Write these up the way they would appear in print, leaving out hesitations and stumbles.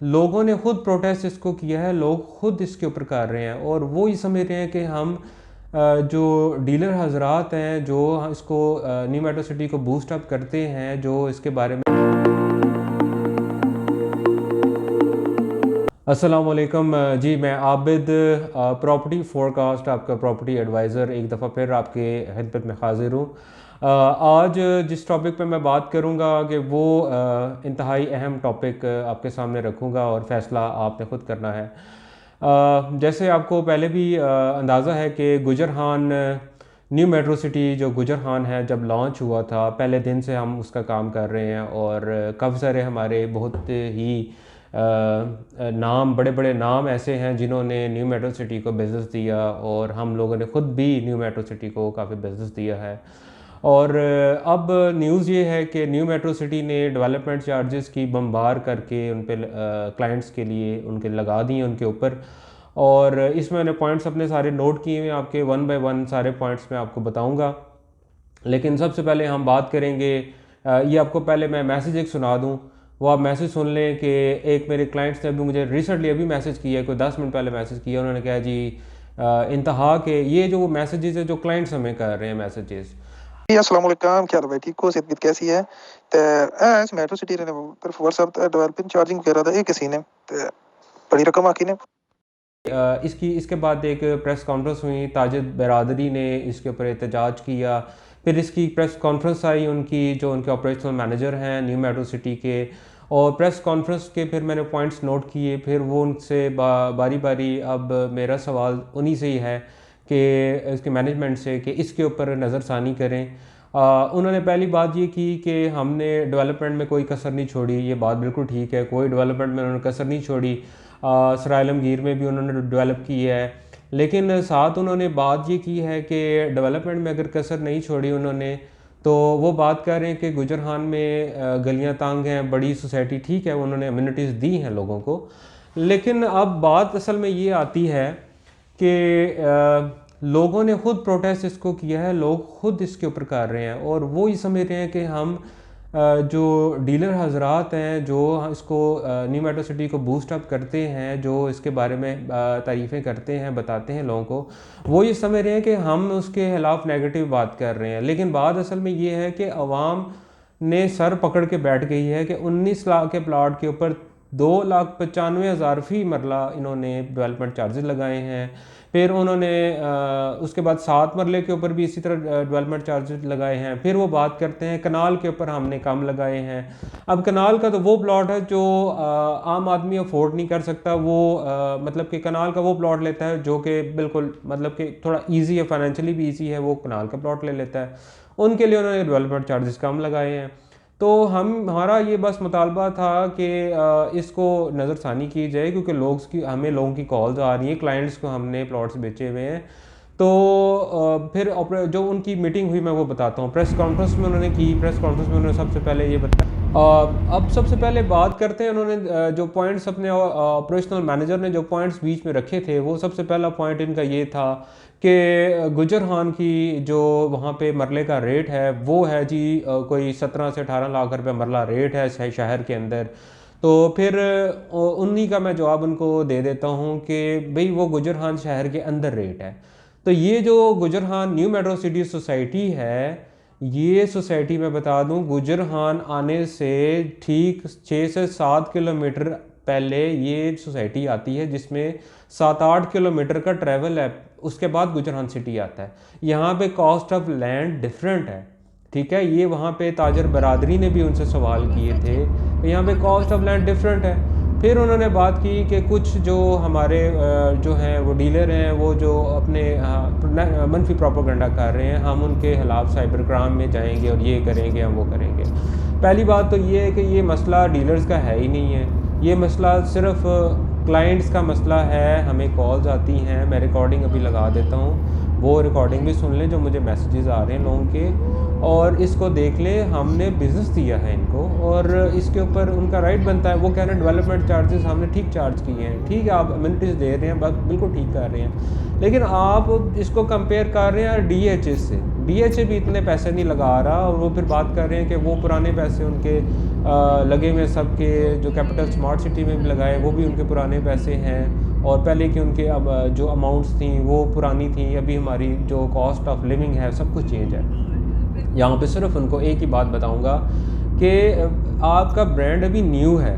लोगों ने खुद प्रोटेस्ट इसको किया है, लोग खुद इसके ऊपर कर रहे हैं और वो ये समझ रहे हैं कि हम जो डीलर हजरात हैं जो इसको न्यू मेट्रो सिटी को बूस्ट अप करते हैं, जो इसके बारे में। अस्सलाम वालेकुम जी, मैं आबिद प्रॉपर्टी फोरकास्ट आपका प्रॉपर्टी एडवाइज़र एक दफ़ा फिर आपके खिदमत में हाज़िर हूँ। आज जिस टॉपिक पे मैं बात करूँगा कि वो इंतहाई अहम टॉपिक आपके सामने रखूँगा और फ़ैसला आपने ख़ुद करना है। जैसे आपको पहले भी अंदाज़ा है कि गुजरहान न्यू मेट्रो सिटी जो गुजरहान है जब लॉन्च हुआ था, पहले दिन से हम उसका काम कर रहे हैं और काफ़ी सारे हमारे बहुत ही नाम, बड़े बड़े नाम ऐसे हैं जिन्होंने न्यू मेट्रो सिटी को बिज़नेस दिया और हम लोगों ने ख़ुद भी न्यू मेट्रो सिटी को काफ़ी बिज़नेस दिया है। और अब न्यूज़ ये है कि न्यू मेट्रो सिटी ने डेवलपमेंट चार्जेस की बम्बार करके उन पे क्लाइंट्स के लिए उनके लगा दिए उनके ऊपर। और इसमें मैंने पॉइंट्स अपने सारे नोट किए हुए, आपके वन बाय वन सारे पॉइंट्स मैं आपको बताऊंगा। लेकिन सबसे पहले हम बात करेंगे, ये आपको पहले मैं मैसेज एक सुना दूं, वो आप मैसेज सुन लें कि एक मेरे क्लाइंट्स ने अभी मुझे रिसेंटली अभी मैसेज किया है, कोई 10 मिनट पहले मैसेज किया। उन्होंने कहा जी इंतहा के ये जो मैसेजेस है जो क्लाइंट्स हमें कर रहे हैं मैसेजेस। अस्सलाम वालेकुम, क्या हाल है भाई? ठीक हो? सेहत कैसी है? ते एस मेट्रो सिटी ने तरफ व्हाट्सएप ते डेवलपिंग चार्जिंग वगैरह दा किसी ने ते बड़ी रकम आकी ने। इसके बाद एक प्रेस कॉन्फ्रेंस हुई, ताजिद बरादरी ने इसके ऊपर एहतजाज किया। फिर इसकी प्रेस कॉन्फ्रेंस आई उनकी, जो उनके ऑपरेशनल मैनेजर हैं न्यू मेट्रो सिटी के, और प्रेस कॉन्फ्रेंस के फिर मैंने पॉइंट्स नोट किए। फिर वो उनसे बारी बारी, अब मेरा सवाल उन्हीं से ही है कि इसके मैनेजमेंट से कि इसके ऊपर नज़रसानी करें। उन्होंने पहली बात ये की कि हमने डेवलपमेंट में कोई कसर नहीं छोड़ी। ये बात बिल्कुल ठीक है, कोई डेवलपमेंट में उन्होंने कसर नहीं छोड़ी। सराय आलमगीर में भी उन्होंने डेवलप किया है, लेकिन साथ उन्होंने बात ये की है कि डेवलपमेंट में अगर कसर नहीं छोड़ी उन्होंने, तो वो बात कर रहे हैं कि गुजरहान में गलियां तंग हैं, बड़ी सोसाइटी ठीक है, उन्होंने अम्यूनिटीज़ दी हैं लोगों को। लेकिन अब बात असल में ये आती है कि लोगों ने खुद प्रोटेस्ट इसको किया है, लोग खुद इसके ऊपर कर रहे हैं और वो ये समझ रहे हैं कि हम जो डीलर हजरात हैं जो इसको न्यू मेट्रो सिटी को बूस्ट अप करते हैं, जो इसके बारे में तारीफ़ें करते हैं, बताते हैं लोगों को, वो ये समझ रहे हैं कि हम उसके खिलाफ नेगेटिव बात कर रहे हैं। लेकिन बात असल में ये है कि अवाम ने सर पकड़ के बैठ गई है कि 19 लाख के प्लाट के ऊपर 2,95,000 फी मरला इन्होंने डेवलपमेंट चार्जेस लगाए हैं। फिर उन्होंने उसके बाद 7 मरले के ऊपर भी इसी तरह डेवलपमेंट चार्जेस लगाए हैं। फिर वो बात करते हैं कनाल के ऊपर हमने कम लगाए हैं। अब कनाल का तो वो प्लॉट है जो आम आदमी अफोर्ड नहीं कर सकता। वो मतलब कि कनाल का वो प्लॉट लेता है जो कि बिल्कुल मतलब कि थोड़ा ईजी है, फाइनेंशियली भी ईजी है, वो कनाल का प्लॉट ले लेता है। उनके लिए उन्होंने डेवलपमेंट चार्जेस कम लगाए हैं। तो हमारा ये बस मुतालबा था कि इसको नज़रसानी की जाए, क्योंकि हमें लोगों की कॉल्स आ रही हैं, क्लाइंट्स को हमने प्लॉट्स बेचे हुए हैं। तो फिर जो उनकी मीटिंग हुई मैं वो बताता हूँ। प्रेस कॉन्फ्रेंस में उन्होंने की, प्रेस कॉन्फ्रेंस में उन्होंने सबसे पहले ये बताया। अब सबसे पहले बात करते हैं, उन्होंने जो पॉइंट्स अपने ऑपरेशनल मैनेजर ने जो पॉइंट्स बीच में रखे थे, वो सबसे पहला पॉइंट इनका ये था कि गुजरहान की जो वहाँ पे मरले का रेट है वो है जी कोई 17 से 18 लाख रुपए मरला रेट है शहर के अंदर। तो फिर उन्हीं का मैं जवाब उनको दे देता हूँ कि भाई वो गुजरहान शहर के अंदर रेट है। तो ये जो गुजरहान न्यू मेट्रो सिटी सोसाइटी है, ये सोसाइटी मैं बता दूं, गुजरहान आने से ठीक 6 से 7 किलोमीटर पहले ये सोसाइटी आती है, जिसमें 7-8 किलोमीटर का ट्रैवल है। उसके बाद गुजरहान सिटी आता है। यहाँ पे कॉस्ट ऑफ लैंड डिफरेंट है, ठीक है। ये वहाँ पे ताजर बरादरी ने भी उनसे सवाल किए थे, तो यहाँ पे कॉस्ट ऑफ लैंड डिफरेंट है। फिर उन्होंने बात की कि कुछ जो हमारे जो हैं वो डीलर हैं, वो जो अपने मनफी प्रोपेगेंडा कर रहे हैं, हम उनके खिलाफ साइबर क्राइम में जाएंगे और ये करेंगे, हम वो करेंगे। पहली बात तो ये है कि ये मसला डीलर्स का है ही नहीं है, ये मसला सिर्फ क्लाइंट्स का मसला है। हमें कॉल्स आती हैं, मैं रिकॉर्डिंग अभी लगा देता हूँ, वो रिकॉर्डिंग भी सुन लें जो मुझे मैसेजेस आ रहे हैं लोगों के, और इसको देख लें। हमने बिज़नेस दिया है इनको और इसके ऊपर उनका राइट बनता है। वो कह रहे हैं डेवलपमेंट चार्जेस हमने ठीक चार्ज किए हैं, ठीक है, आप अम्यूनिटीज़ दे रहे हैं, बिल्कुल ठीक कर रहे हैं, लेकिन आप इसको कंपेयर कर रहे हैं DHA से। DHA भी इतने पैसे नहीं लगा रहा, और वो फिर बात कर रहे हैं कि वो पुराने पैसे उनके लगे हुए सबके, जो कैपिटल स्मार्ट सिटी में भी लगाए वो भी उनके पुराने पैसे हैं, और पहले के उनके अब जो अमाउंट्स थी वो पुरानी थी। अभी हमारी जो कॉस्ट ऑफ लिविंग है सब कुछ चेंज है। यहाँ पे सिर्फ उनको एक ही बात बताऊँगा कि आपका ब्रांड अभी न्यू है,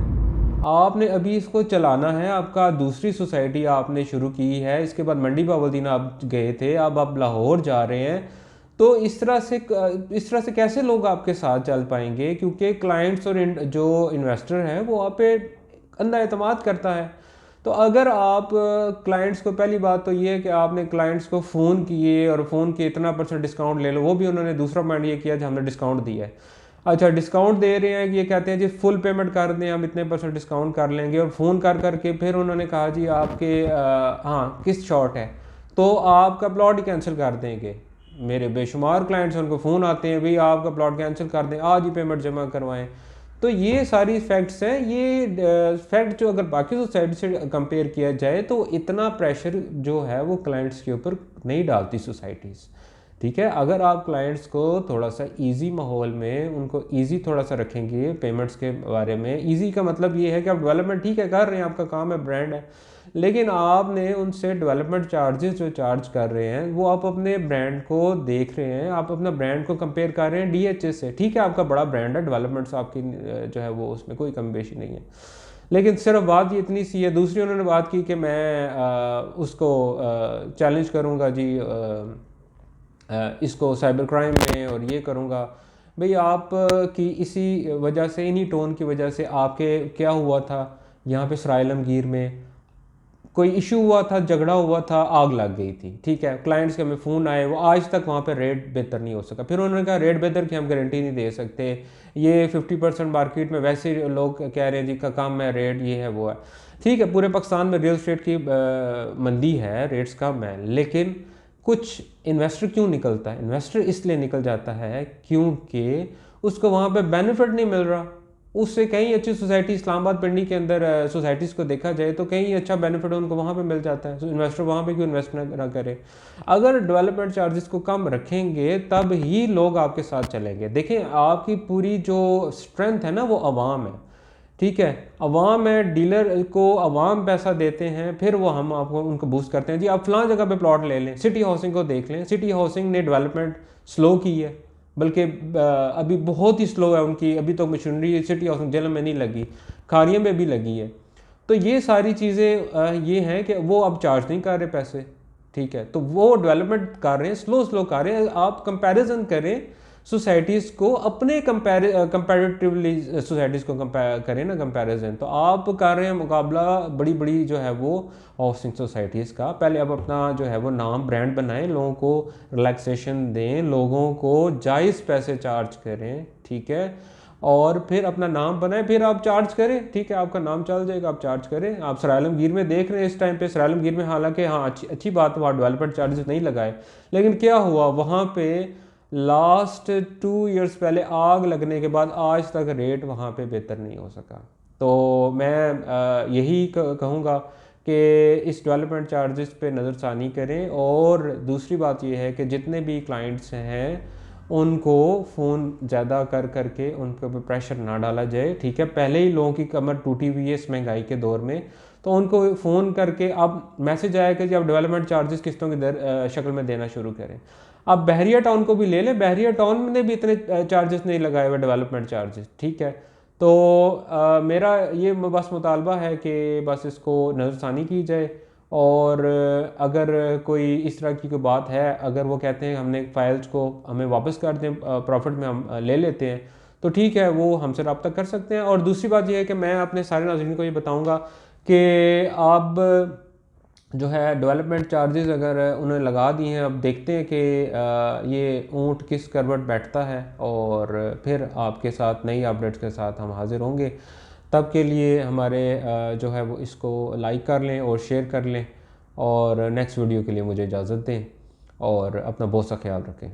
आपने अभी इसको चलाना है। आपका दूसरी सोसाइटी आपने शुरू की है, इसके बाद मंडी बावलदीन आप गए थे, अब आप लाहौर जा रहे हैं, तो इस तरह से कैसे लोग आपके साथ चल पाएंगे? क्योंकि क्लाइंट्स और जो इन्वेस्टर है वो आप पे अंधा एतमाद करता है। तो अगर आप क्लाइंट्स को, पहली बात तो ये है कि आपने क्लाइंट्स को फ़ोन किए और फ़ोन के इतना % डिस्काउंट ले लो, वो भी उन्होंने दूसरा पॉइंट ये किया कि हमने डिस्काउंट दिया है। अच्छा, डिस्काउंट दे रहे हैं, ये कहते हैं जी फुल पेमेंट कर दें, हम इतने % डिस्काउंट कर लेंगे, और फ़ोन कर करके फिर उन्होंने कहा जी आपके हाँ किस्त शॉर्ट है, तो आपका प्लॉट ही कैंसिल कर देंगे। मेरे बेशुमार क्लाइंट्स उनको फ़ोन आते हैं, भाई आपका प्लॉट कैंसिल कर दें, आज ही पेमेंट जमा करवाएं। तो ये सारी फैक्ट्स हैं। ये फैक्ट जो अगर बाकी सोसाइटी से कंपेयर किया जाए तो इतना प्रेशर जो है वो क्लाइंट्स के ऊपर नहीं डालती सोसाइटीज़। ठीक है, अगर आप क्लाइंट्स को थोड़ा सा इजी माहौल में उनको इजी थोड़ा सा रखेंगे पेमेंट्स के बारे में। इजी का मतलब ये है कि आप डेवलपमेंट ठीक है कर रहे हैं, आपका काम है, ब्रांड है, लेकिन आपने उनसे डेवलपमेंट चार्जेस जो चार्ज कर रहे हैं वो आप अपने ब्रांड को देख रहे हैं, आप अपना ब्रांड को कंपेयर कर रहे हैं DHS से। ठीक है, आपका बड़ा ब्रांड है, डेवलपमेंट्स आपकी जो है वो उसमें कोई कमी बेशी नहीं है, लेकिन सिर्फ बात ये इतनी सी है। दूसरी उन्होंने बात की कि मैं उसको चैलेंज करूँगा जी इसको साइबर क्राइम में, और ये करूँगा। भाई आप की इसी वजह से, इन्हीं टोन की वजह से आपके क्या हुआ था यहाँ पे सराय आलमगीर में, कोई इशू हुआ था, झगड़ा हुआ था, आग लग गई थी। ठीक है, क्लाइंट्स के हमें फ़ोन आए, वो आज तक वहाँ पे रेट बेहतर नहीं हो सका। फिर उन्होंने कहा रेट बेहतर की हम गारंटी नहीं दे सकते, ये 50% मार्केट में वैसे लोग कह रहे हैं जी का कम है रेट, ये है वो है। ठीक है, पूरे पाकिस्तान में रियल एस्टेट की मंदी है, रेट्स कम है, लेकिन कुछ इन्वेस्टर क्यों निकलता है? इन्वेस्टर इसलिए निकल जाता है क्योंकि उसको वहाँ पे बेनिफिट नहीं मिल रहा। उससे कहीं अच्छी सोसाइटी, इस्लामाबाद पिंडी के अंदर सोसाइटीज़ को देखा जाए तो कहीं अच्छा बेनिफिट उनको वहाँ पे मिल जाता है, तो इन्वेस्टर वहाँ पे क्यों इन्वेस्ट ना करे? अगर डेवलपमेंट चार्जेस को कम रखेंगे तब ही लोग आपके साथ चलेंगे। देखें, आपकी पूरी जो स्ट्रेंथ है ना वो अवाम है। ठीक है, अवाम है, डीलर को अवाम पैसा देते हैं, फिर वो हम आपको उनको बूस्ट करते हैं जी आप फलां जगह पे प्लॉट ले लें। सिटी हाउसिंग को देख लें, सिटी हाउसिंग ने डेवलपमेंट स्लो की है, बल्कि अभी बहुत ही स्लो है उनकी, अभी तो मशीनरी सिटी हाउसिंग जेल में नहीं लगी, खारियों में भी लगी है। तो ये सारी चीज़ें ये हैं कि वो अब चार्ज नहीं कर रहे पैसे। ठीक है, तो वो डेवलपमेंट कर रहे हैं, स्लो कर रहे हैं। आप कंपैरिजन करें सोसाइटीज़ को, अपने कंपैरेटिवली सोसाइटीज़ को करें ना कंपैरिजन, तो आप कर रहे हैं मुकाबला बड़ी बड़ी जो है वो हाउसिंग सोसाइटीज़ का। पहले आप अपना जो है वो नाम ब्रांड बनाएं, लोगों को रिलैक्सेशन दें, लोगों को जायज़ पैसे चार्ज करें। ठीक है, और फिर अपना नाम बनाएं, फिर आप चार्ज करें। ठीक है, आपका नाम चल जाएगा, आप चार्ज करें। आप सराय आलमगीर में देख रहे हैं इस टाइम पे, सराय आलमगीर में हालांकि हाँ अच्छी बात, वहाँ डेवलपमेंट चार्जेस नहीं लगाए, लेकिन क्या हुआ वहाँ पे लास्ट 2 ईयर्स पहले आग लगने के बाद आज तक रेट वहाँ पे बेहतर नहीं हो सका। तो मैं यही कहूँगा कि इस डेवलपमेंट चार्जेस पे नज़रसानी करें। और दूसरी बात यह है कि जितने भी क्लाइंट्स हैं उनको फ़ोन ज़्यादा कर करके उनके ऊपर प्रेशर ना डाला जाए। ठीक है, पहले ही लोगों की कमर टूटी हुई है इस महंगाई के दौर में, तो उनको फ़ोन करके अब मैसेज आया कि आप डेवलपमेंट चार्जेस किस्तों की शक्ल में देना शुरू करें। अब बहरिया टाउन को भी ले लें, बहरिया टाउन ने भी इतने चार्जेस नहीं लगाए हुए डेवलपमेंट चार्जेस। ठीक है, तो मेरा ये बस मुतालबा है कि बस इसको नज़रसानी की जाए। और अगर कोई इस तरह की कोई बात है, अगर वो कहते हैं हमने फाइल्स को हमें वापस कर दें, प्रॉफिट में हम ले लेते हैं, तो ठीक है, वो हमसे रब्ता कर सकते हैं। और दूसरी बात यह है कि मैं अपने सारे नाज़रीन को ये बताऊँगा कि आप जो है डेवलपमेंट चार्जेस अगर उन्होंने लगा दिए हैं, अब देखते हैं कि ये ऊँट किस करवट बैठता है, और फिर आपके साथ नई अपडेट्स के साथ हम हाजिर होंगे। तब के लिए हमारे जो है वो इसको लाइक कर लें और शेयर कर लें, और नेक्स्ट वीडियो के लिए मुझे इजाज़त दें, और अपना बहुत सा ख्याल रखें।